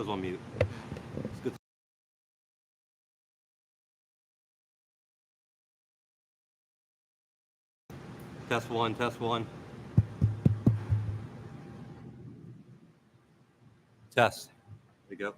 was on mute. It's good. Test one, test one. Test. There you go.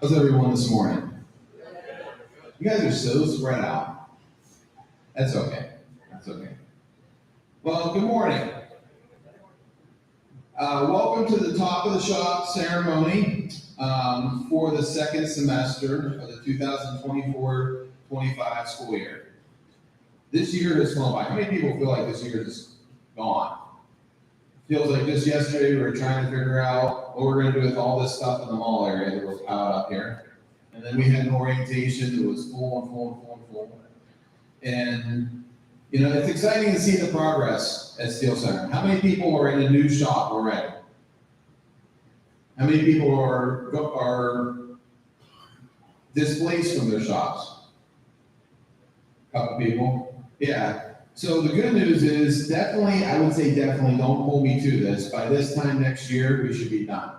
How's everyone this morning? You guys are so spread out. That's okay. That's okay. Well, good morning. Welcome to the top of the shop ceremony for the second semester of the 2024-25 school year. This year has flown by. How many people feel like this year is gone? Feels like just yesterday we were trying to figure out what we're going to do with all this stuff in the mall area that was piled up here. And then we had an orientation that was full and full and full and full. And, you know, it's exciting to see the progress at Steel Center. How many people are in a new shop already? How many people are displaced from their shops? A couple people? Yeah. So the good news is definitely, I would say definitely, don't hold me to this. By this time next year, we should be done.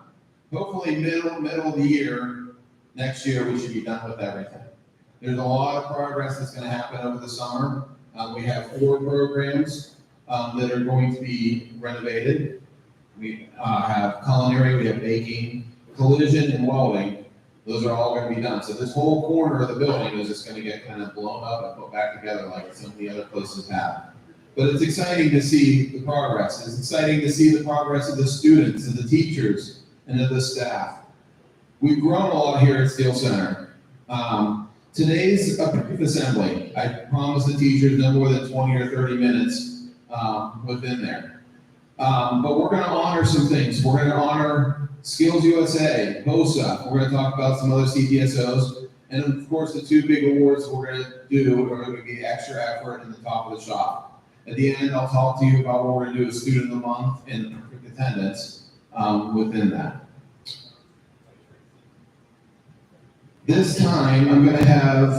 Hopefully middle of the year, next year, we should be done with everything. There's a lot of progress that's going to happen over the summer. We have 4 programs that are going to be renovated. We have culinary, we have baking, collision, and welding. Those are all going to be done. So this whole corner of the building is just going to get kind of blown up and put back together like some of the other places have. But it's exciting to see the progress. It's exciting to see the progress of the students and the teachers and of the staff. We've grown a lot here at Steel Center. Today's a brief assembly. I promised the teachers no more than 20 or 30 minutes within there. But we're going to honor some things. We're going to honor Skills USA, BOSA. We're going to talk about some other CPSOs. And of course, the 2 big awards we're going to do are going to be extra effort and the top of the shop. At the end, I'll talk to you about what we're going to do as Student of the Month and perfect attendance within that. This time, I'm going to have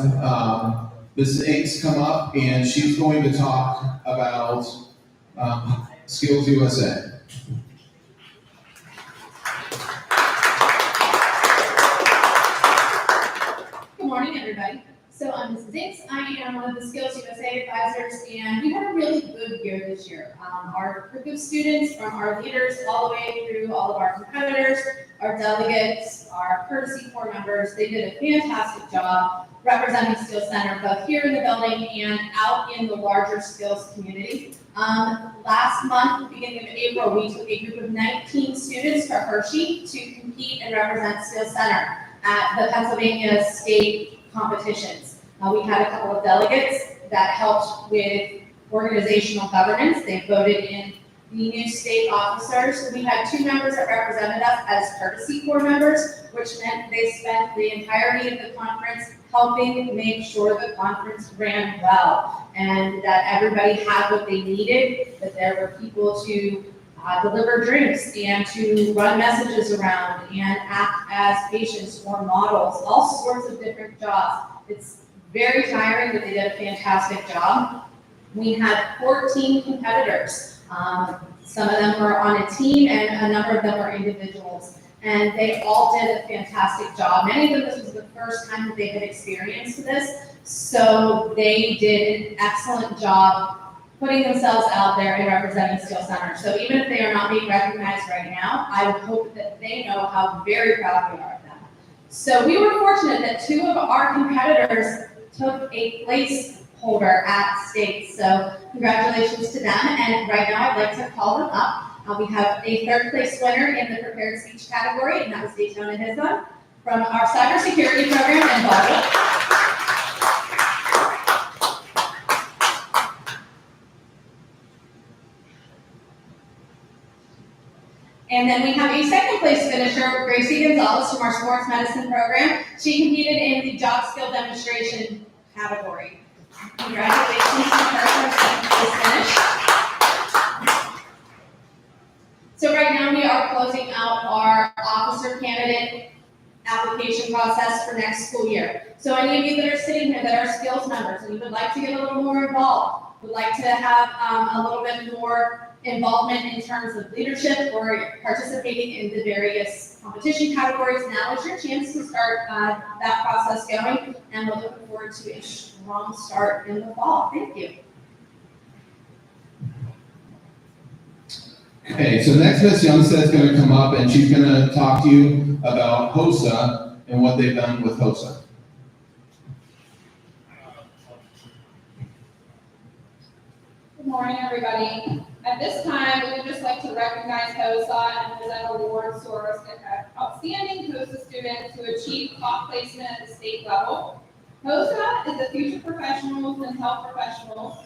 Mrs. Inks come up, and she's going to talk about Skills USA. Good morning, everybody. So I'm Mrs. Inks. I am one of the Skills USA advisors, and we had a really good year this year. Our group of students, from our leaders all the way through all of our competitors, our delegates, our courtesy corps members, they did a fantastic job representing Skills Center, both here in the building and out in the larger skills community. Last month, beginning of April, we took a group of 19 students to Hershey to compete and represent Skills Center at the Pennsylvania State competitions. We had a couple of delegates that helped with organizational governance. They voted in the new state officers. We had 2 members that represented us as courtesy corps members, which meant they spent the entirety of the conference helping make sure the conference ran well and that everybody had what they needed, that there were people to deliver drinks and to run messages around and act as patients or models, all sorts of different jobs. It's very tiring, but they did a fantastic job. We had 14 competitors. Some of them were on a team and a number of them were individuals. And they all did a fantastic job. Many of them, this was the first time that they had experienced this. So they did an excellent job putting themselves out there and representing Skills Center. So even if they are not being recognized right now, I would hope that they know how very proud we are of them. So we were fortunate that 2 of our competitors took a placeholder at state. So congratulations to them. And right now I'd like to call them up. We have a third place winner in the prepared speech category, and that was Daytona Hizba from our cybersecurity program in Baldwin. And then we have a second place finisher, Gracie Gonzalez from our sports medicine program. She competed in the job skill demonstration category. Congratulations to her for her second place finish. So right now we are closing out our officer candidate application process for next school year. So any of you that are sitting here that are skills members and you would like to get a little more involved, would like to have a little bit more involvement in terms of leadership or participating in the various competition categories, now is your chance to start that process going, and we're looking forward to a strong start in the fall. Thank you. Okay, so next Miss Youngstead's gonna come up and she's gonna talk to you about HOSA and what they've done with HOSA. Good morning, everybody. At this time, we would just like to recognize HOSA and present awards to our outstanding HOSA students who achieve top placement at the state level. HOSA is the Future Professionals and Health Professionals,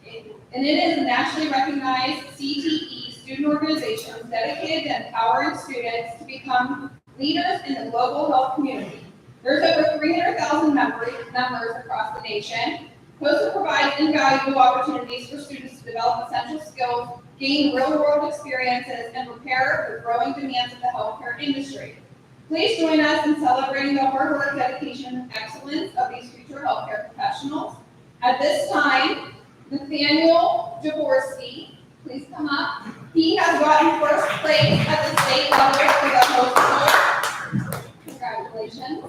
and it is a nationally recognized CTE student organization dedicated to empowering students to become leaders in the global health community. There's over 300,000 members across the nation. HOSA provides invaluable opportunities for students to develop essential skills, gain real-world experiences, and prepare for growing demands of the healthcare industry. Please join us in celebrating the hard work, dedication, and excellence of these future healthcare professionals. At this time, Nathaniel Jaworski, please come up. He has gotten first place at the state level for the HOSA. Congratulations.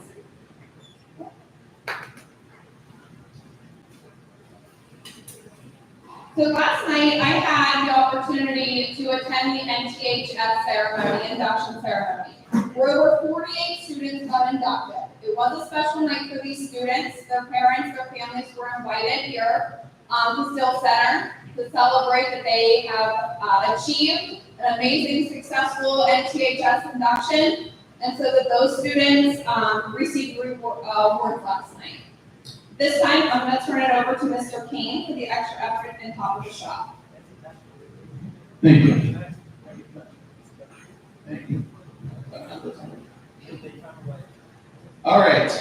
So last night, I had the opportunity to attend the NTHS ceremony, induction ceremony, where over 48 students got inducted. It was a special night for these students. Their parents, their families were invited here to Still Center to celebrate that they have achieved an amazing, successful NTHS induction, and so that those students received awards last night. This time, I'm going to turn it over to Mr. King for the extra effort and top of the shop. Thank you. Thank you. All right.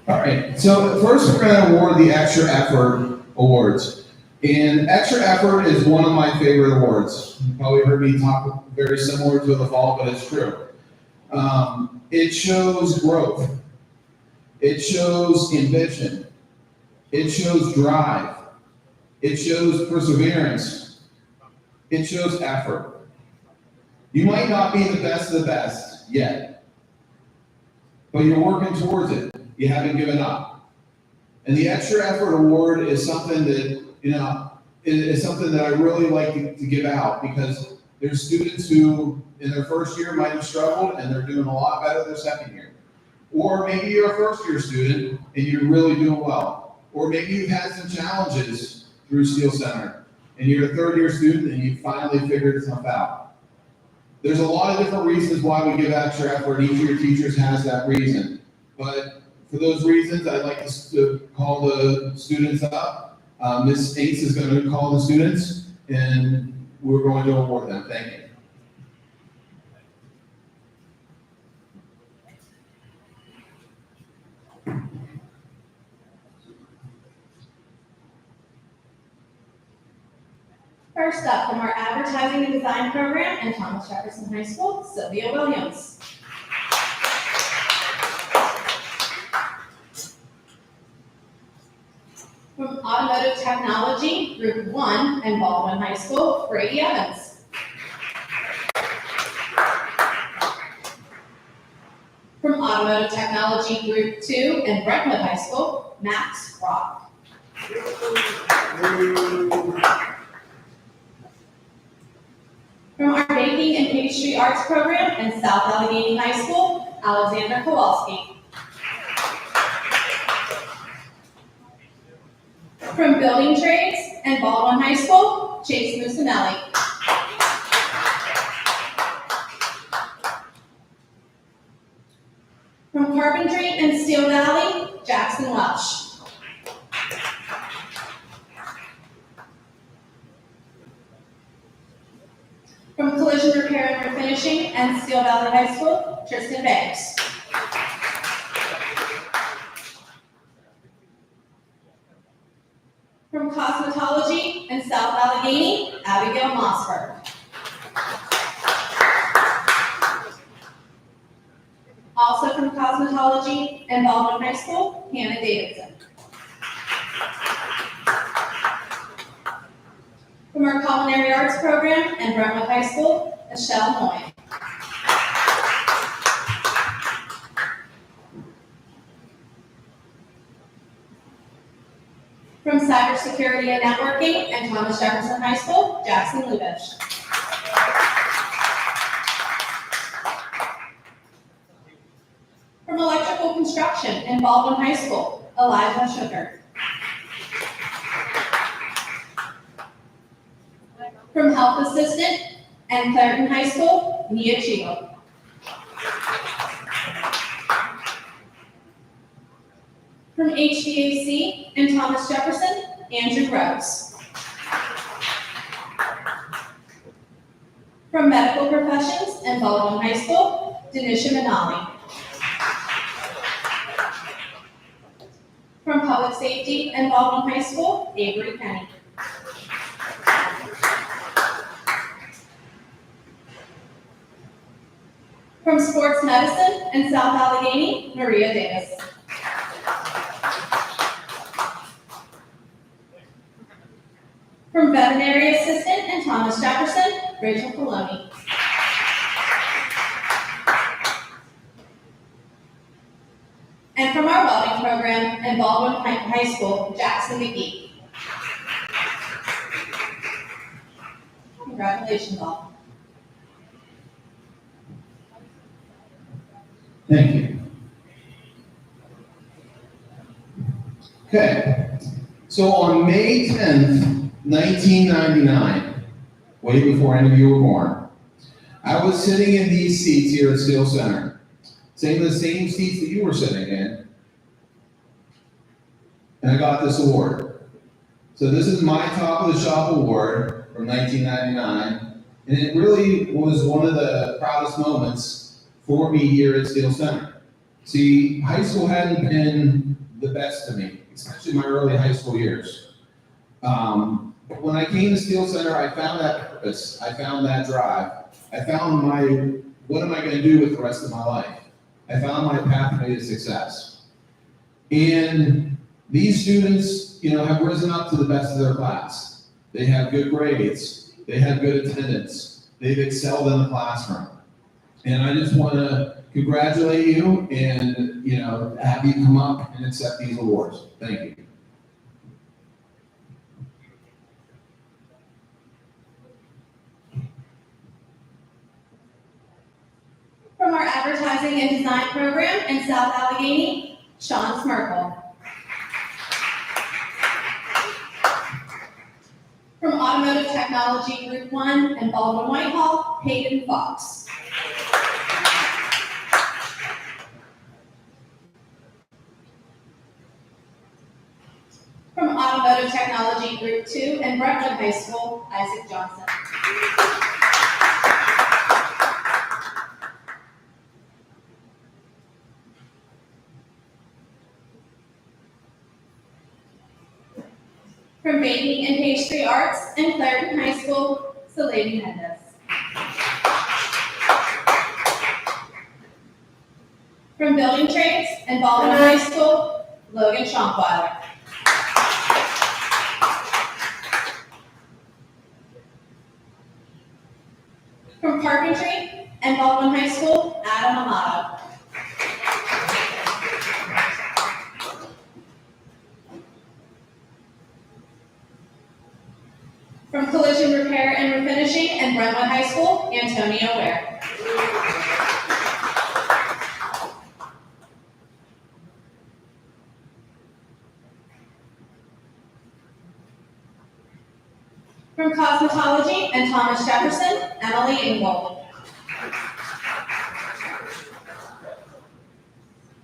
All right, so first we're going to award the Extra Effort Awards. And Extra Effort is one of my favorite awards. You probably heard me talk very similar to the fall, but it's true. It shows growth. It shows ambition. It shows drive. It shows perseverance. It shows effort. You might not be the best of the best yet, but you're working towards it. You haven't given up. And the Extra Effort Award is something that, is something that I really like to give out, because there's students who in their first year might have struggled and they're doing a lot better their second year. Or maybe you're a first year student and you're really doing well. Or maybe you've had some challenges through Steel Center and you're a third year student and you finally figured stuff out. There's a lot of different reasons why we give extra effort. Each of your teachers has that reason. But for those reasons, I'd like to call the students up. Ms. Ace is going to call the students, and we're going to award them. Thank you. First up, from our advertising and design program and Thomas Jefferson High School, Sylvia Williams. From Automotive Technology, Group 1 and Baldwin High School, Brady Evans. From Automotive Technology, Group 2 and Brentwood High School, Max Rock. From our baking and pastry Street Arts Program and South Allegheny High School, Alexander Kowalski. From Building Trades and Baldwin High School, Chase Musinelli. From Carpentry and Steel Valley, Jackson Welsh. From Collision Repair and Refinishing and Steel Valley High School, Tristan Banks. From Cosmetology and South Allegheny, Abigail Mossberg. Also from Cosmetology and Baldwin High School, Hannah Davidson. From our Culinary Arts Program and Brentwood High School, Michelle Moy. From Cybersecurity and Networking and Thomas Jefferson High School, Jackson Lubitsch. From Electrical Construction and Baldwin High School, Elijah Sugar. From Health Assistant and Clareton High School, Nia Cheadle. From HVAC and Thomas Jefferson, Andrew Rose. From Medical Professions and Baldwin High School, Denisha Manali. From Public Safety and Baldwin High School, Avery Penny. From Sports Medicine and South Allegheny, Maria Davis. From Veterinary Assistant and Thomas Jefferson, Rachel Coloni. And from our welding program in Baldwin High School, Jackson McGee. Congratulations all. Thank you. Okay, so on May 10th, 1999, way before any of you were born, I was sitting in these seats here at Steel Center, sitting in the same seats that you were sitting in, and I got this award. So this is my Top of the Shop award from 1999, and it really was one of the proudest moments for me here at Steel Center. See, high school hadn't been the best to me, especially my early high school years. But when I came to Steel Center, I found that purpose, I found that drive, I found what am I gonna do with the rest of my life? I found my pathway to success. And these students, have risen up to the best of their class. They have good grades, they have good attendance, they've excelled in the classroom. And I just wanna congratulate you and, have you come up and accept these awards. Thank you. From our Advertising and Design Program in South Allegheny, Sean Smerkel. From Automotive Technology Group 1 and Baldwin Whitehall, Hayden Fox. From Automotive Technology Group 2 and Brentwood High School, Isaac Johnson. From Baking and Pastry Arts and Clareton High School, Salady Mendez. From Building Trades and Baldwin High School, Logan Schonkweiler. From Carpentry and Baldwin High School, Adam Amato. From Collision Repair and Refinishing finishing, and Brentwood High School, Antonio Ware. From cosmetology and Thomas Jefferson, Emily Ingold.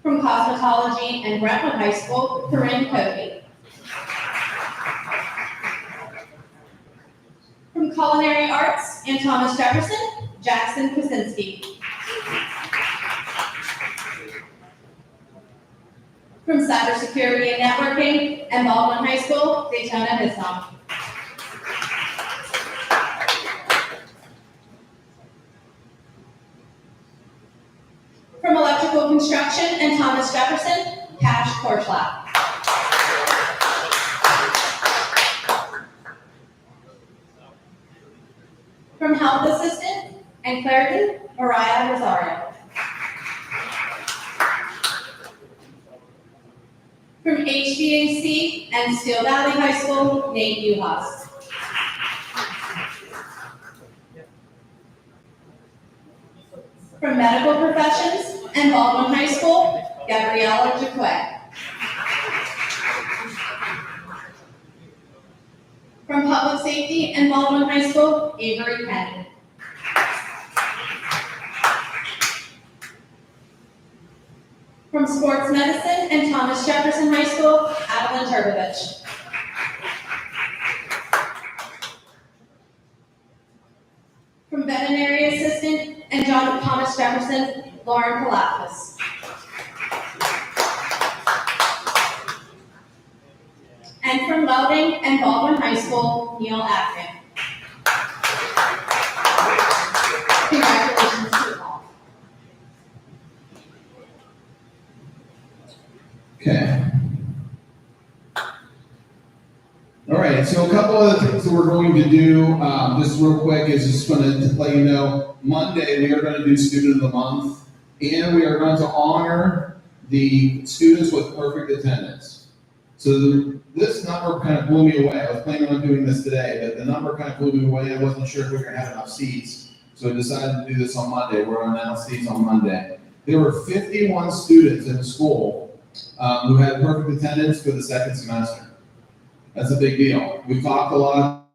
From cosmetology and Brentwood High School, Corinne Cody. From culinary arts and Thomas Jefferson, Jackson Krasinski. From cybersecurity and networking and Baldwin High School, Daytona Hisnom. From electrical construction and Thomas Jefferson, Cash Korschlap. From health assistant and clerical, Mariah Rosario. From HVAC and Steel Valley High School, Nate Uhas. From medical professions and Baldwin High School, Gabriella Jaquet. From public safety and Baldwin High School, Avery Penny. From sports medicine and Thomas Jefferson High School, Adeline Turbovich. From veterinary assistant and John Thomas Jefferson, Lauren Kalafis. And from welding and Baldwin High School, Neil Acton. Congratulations to all. Okay. All right, so a couple of the things that we're going to do, just real quick, is just going to let you know, Monday, we are going to do Student of the Month, and we are going to honor the students with perfect attendance. So this number kind of blew me away. I was planning on doing this today, but the number kind of blew me away. I wasn't sure if we were going to have enough seats, so I decided to do this on Monday. We're going to announce seats on Monday. There were 51 students in the school who had perfect attendance for the second semester. That's a big deal. We've talked a lot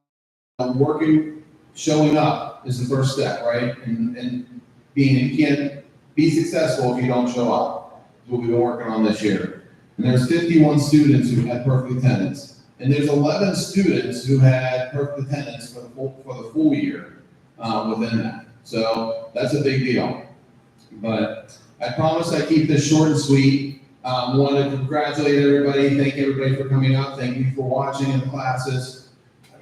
about working, showing up is the first step, right? And being, you can't be successful if you don't show up. That's what we've been working on this year. And there's 51 students who had perfect attendance. And there's 11 students who had perfect attendance for the full year within that. So that's a big deal. But I promise I keep this short and sweet. Want to congratulate everybody, thank everybody for coming up, thank you for watching in the classes,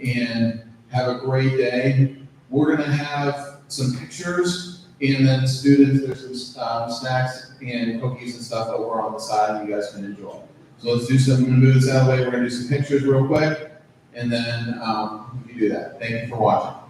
and have a great day. We're going to have some pictures, and then students, there's some snacks and cookies and stuff that were on the side and you guys can enjoy. So let's do some, I'm going to move this out of the way, we're going to do some pictures real quick, and then we can do that. Thank you for watching.